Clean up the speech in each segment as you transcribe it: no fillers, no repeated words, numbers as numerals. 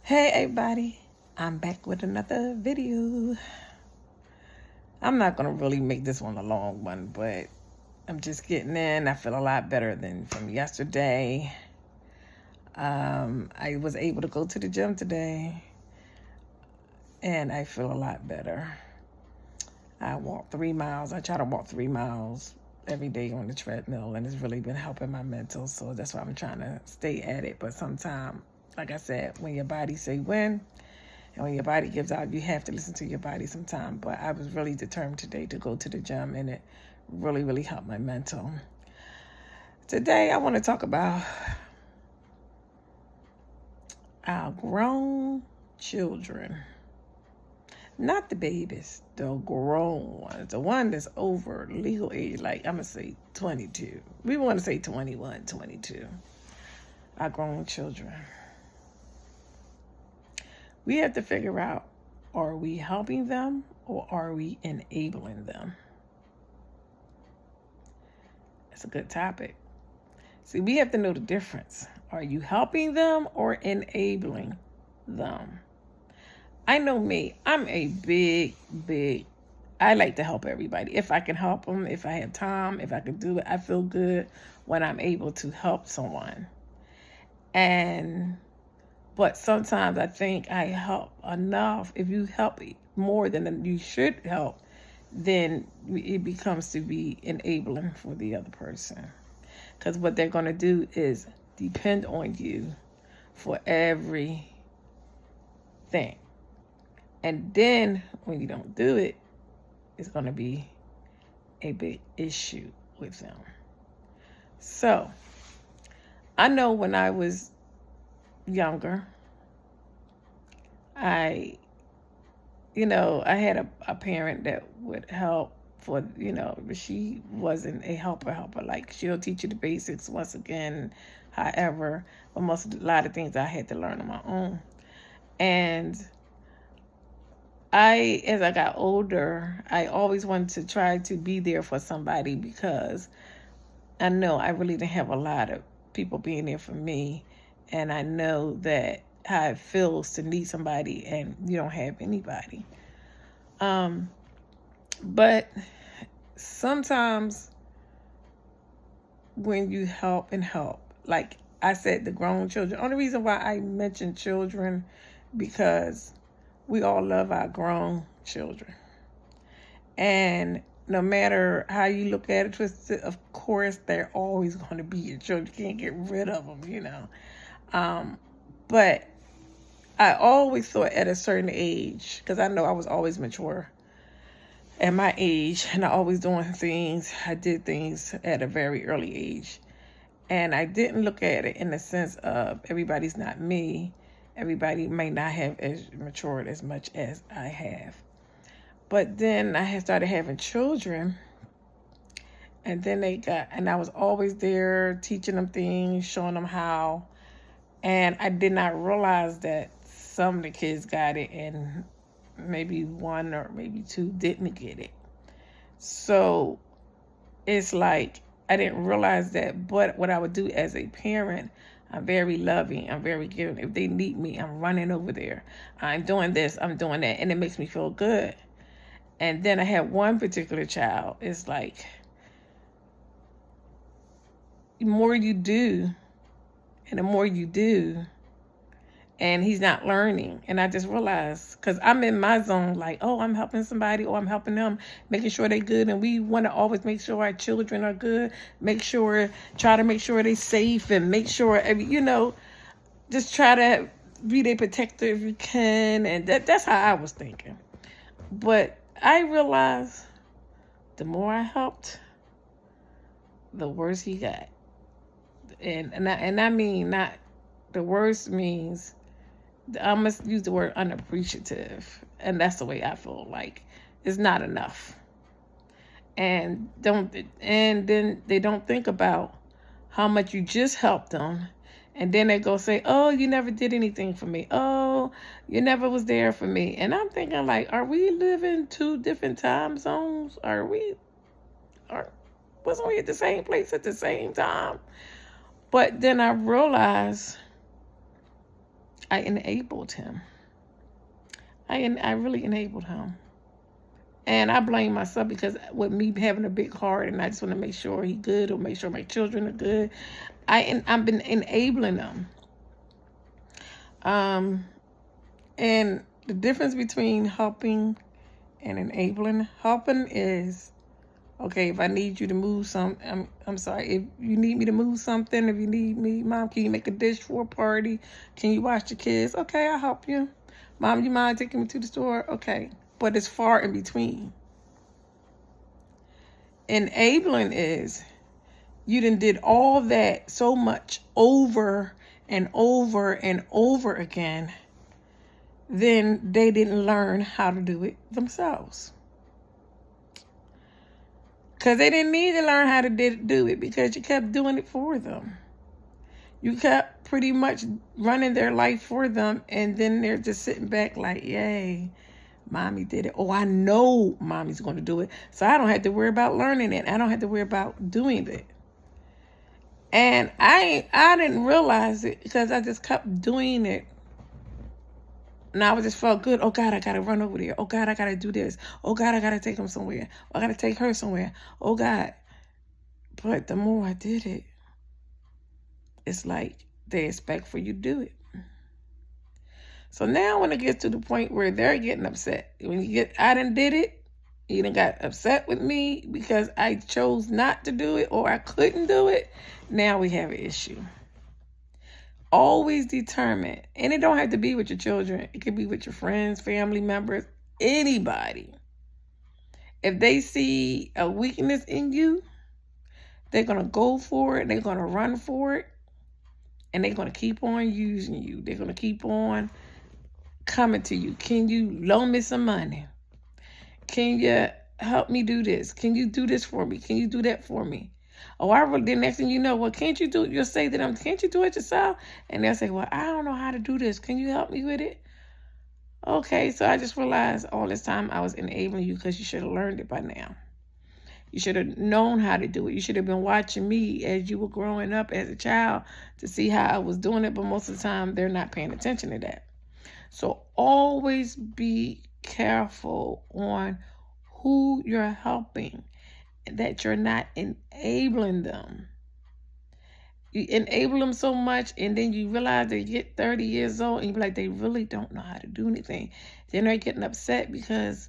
Hey everybody, I'm back with another video. I'm not gonna really make this one a long one, but I'm just getting in. I feel a lot better than from yesterday. I was able to go to the gym today and I feel a lot better. I walked 3 miles. I try to walk 3 miles every day on the treadmill, and it's really been helping my mental. So that's why I'm trying to stay at it. But sometimes, like I said, when your body say when, and when your body gives out, you have to listen to your body sometime. But I was really determined today to go to the gym, and it really, really helped my mental. Today, I want to talk about our grown children. Not the babies, the grown ones. The one that's over legal age, like I'm going to say 22. We want to say 21, 22. Our grown children. We have to figure out, are we helping them or are we enabling them? It's a good topic. See, we have to know the difference. Are you helping them or enabling them? I know me. I'm a big, I like to help everybody. If I can help them, if I have time, if I can do it, I feel good when I'm able to help someone. But sometimes I think I help enough. If you help more than you should help, then it becomes to be enabling for the other person. Because what they're going to do is depend on you for everything. And then when you don't do it, it's going to be a big issue with them. So I know when I was younger, I had a parent that would help for, but she wasn't a helper. Like, she'll teach you the basics once again, however, but a lot of things I had to learn on my own. And as I got older, I always wanted to try to be there for somebody because I know I really didn't have a lot of people being there for me. And I know that how it feels to need somebody and you don't have anybody. But sometimes when you help, like I said, the grown children, only reason why I mention children, because we all love our grown children. And no matter how you look at it, twisted, of course, they're always going to be your children. You can't get rid of them, But I always thought at a certain age, because I know I was always mature at my age, and I always doing things. I did things at a very early age. And I didn't look at it in the sense of everybody's not me. Everybody may not have as matured as much as I have. But then I had started having children, and then and I was always there teaching them things, showing them how. And I did not realize that some of the kids got it and maybe one or maybe two didn't get it. So it's like I didn't realize that. But what I would do as a parent, I'm very loving, I'm very giving. If they need me, I'm running over there. I'm doing this, I'm doing that, and it makes me feel good. And then I had one particular child. It's like the more you do, and the more you do, and he's not learning. And I just realized, because I'm in my zone, like, oh, I'm helping somebody, or I'm helping them, making sure they're good. And we want to always make sure our children are good, try to make sure they're safe, and make sure, just try to be their protector if you can. And that's how I was thinking. But I realized the more I helped, the worse he got. And I mean, not the worst means, I must use the word unappreciative. And that's the way I feel. Like, it's not enough. And then they don't think about how much you just helped them. And then they go say, oh, you never did anything for me. Oh, you never was there for me. And I'm thinking, like, are we living 2 different time zones? Wasn't we at the same place at the same time? But then I realized I enabled him. I really enabled him. And I blame myself because with me having a big heart and I just want to make sure he's good or make sure my children are good, I've been enabling them. And the difference between helping and enabling, helping is, okay, if I need you to move I'm sorry, if you need me to move something, if you need me, Mom, can you make a dish for a party? Can you watch the kids? Okay, I'll help you. Mom, you mind taking me to the store? Okay. But it's far in between. Enabling is, you done did all that so much over and over and over again, then they didn't learn how to do it themselves. Because they didn't need to learn how to do it because you kept doing it for them. You kept pretty much running their life for them, and then they're just sitting back like, yay, Mommy did it. Oh, I know Mommy's going to do it, so I don't have to worry about learning it. I don't have to worry about doing it. And I didn't realize it because I just kept doing it. And I just felt good. Oh, God, I got to run over there. Oh, God, I got to do this. Oh, God, I got to take him somewhere. I got to take her somewhere. Oh, God. But the more I did it, it's like they expect for you to do it. So now when it gets to the point where they're getting upset, I done did it, you done got upset with me because I chose not to do it or I couldn't do it, now we have an issue. Always determine, and it don't have to be with your children. It could be with your friends, family members, anybody. If they see a weakness in you, they're going to go for it. They're going to run for it. And they're going to keep on using you. They're going to keep on coming to you. Can you loan me some money? Can you help me do this? Can you do this for me? Can you do that for me? Oh, the next thing you know, well, can't you do it? You'll say to them, can't you do it yourself? And they'll say, well, I don't know how to do this. Can you help me with it? Okay, so I just realized all this time I was enabling you because you should have learned it by now. You should have known how to do it. You should have been watching me as you were growing up as a child to see how I was doing it, but most of the time they're not paying attention to that. So always be careful on who you're helping, that you're not enabling them. You enable them so much, and then you realize they get 30 years old, and you're like, they really don't know how to do anything. Then they're getting upset because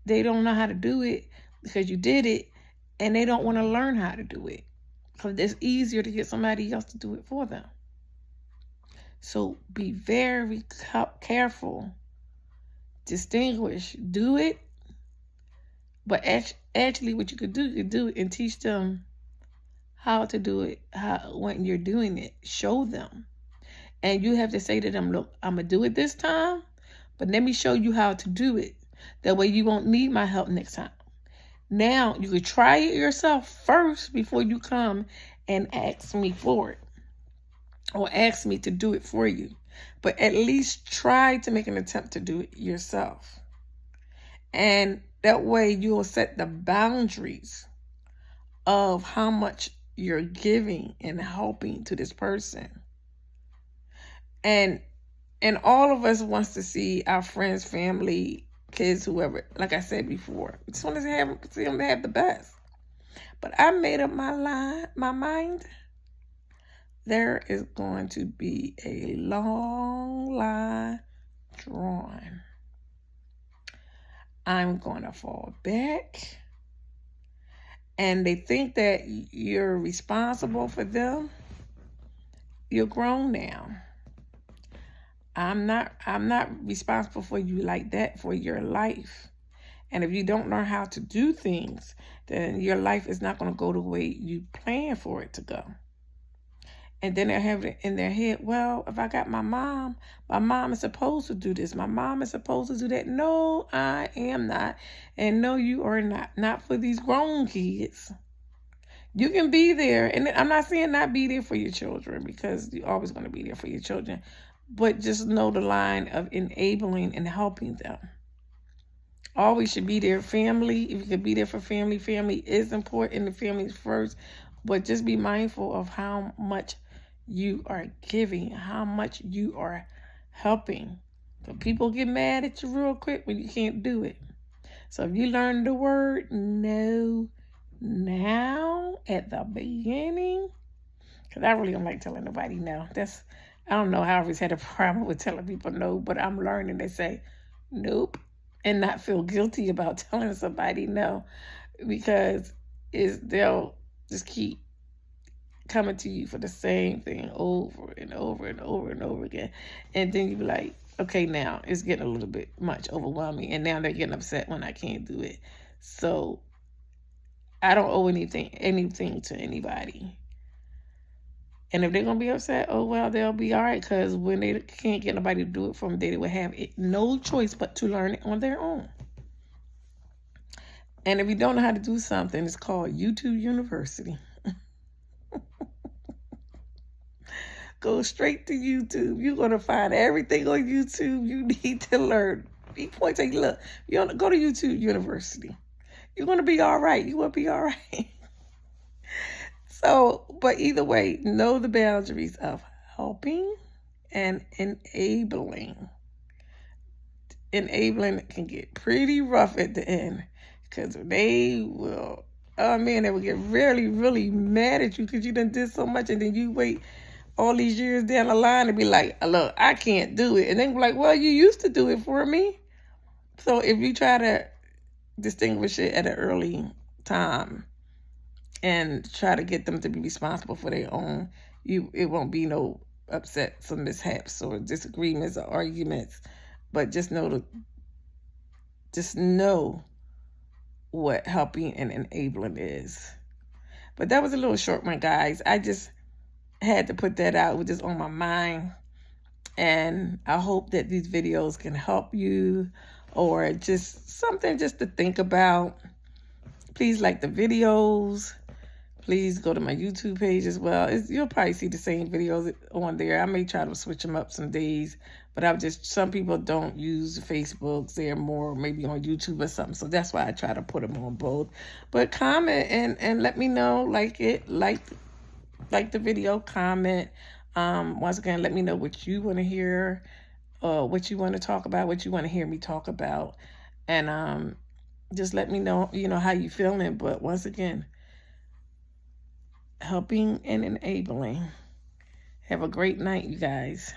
they don't know how to do it because you did it, and they don't want to learn how to do it because it's easier to get somebody else to do it for them. So be very careful. Distinguish. Do it. But actually what you could do it and teach them how to do it when you're doing it. Show them. And you have to say to them, look, I'm going to do it this time, but let me show you how to do it. That way you won't need my help next time. Now, you could try it yourself first before you come and ask me for it. Or ask me to do it for you. But at least try to make an attempt to do it yourself. And that way you'll set the boundaries of how much you're giving and helping to this person. And all of us wants to see our friends, family, kids, whoever, like I said before. We just want to see them have the best. But I made up my mind. There is going to be a long line drawn. I'm going to fall back. And they think that you're responsible for them. You're grown now. I'm not responsible for you like that for your life. And if you don't learn how to do things, then your life is not going to go the way you plan for it to go. And then they have it in their head, well, if I got my mom is supposed to do this. My mom is supposed to do that. No, I am not. And no, you are not. Not for these grown kids. You can be there. And I'm not saying not be there for your children because you're always going to be there for your children. But just know the line of enabling and helping them. Always should be there. Family, if you can be there for family, family is important. The family is first. But just be mindful of how much you are giving, how much you are helping. But people get mad at you real quick when you can't do it. So if you learn the word no now at the beginning, because I really don't like telling nobody no. I don't know how I always had a problem with telling people no, but I'm learning to say nope and not feel guilty about telling somebody no, because they'll just keep coming to you for the same thing over and over and over and over again. And then you be like, okay, now it's getting a little bit much overwhelming. And now they're getting upset when I can't do it. So I don't owe anything to anybody. And if they're going to be upset, oh, well, they'll be all right. Because when they can't get nobody to do it for them, they will have no choice but to learn it on their own. And if you don't know how to do something, it's called YouTube University. Go straight to YouTube. You're going to find everything on YouTube you need to learn. He points out, look, you want to go to YouTube University. You're going to be all right. You will be all right. So, but either way, know the boundaries of helping and enabling. Enabling can get pretty rough at the end, because they will, oh man, they will get really, really mad at you because you done did so much, and then you wait all these years down the line and be like, look, I can't do it. And then be like, well, you used to do it for me. So if you try to distinguish it at an early time and try to get them to be responsible for their own, it won't be no upsets or mishaps or disagreements or arguments. But just know what helping and enabling is. But that was a little short one, guys. I just had to put that out. It was just on my mind. And I hope that these videos can help you, or just something just to think about. Please like the videos. Please go to my YouTube page as well. You'll probably see the same videos on there. I may try to switch them up some days, but some people don't use Facebook. They're more maybe on YouTube or something. So that's why I try to put them on both. But comment and let me know, like the video, comment. Once again, let me know what you want to hear, what you want to talk about, what you want to hear me talk about. And just let me know, how you feeling. But once again, helping and enabling. Have a great night, you guys.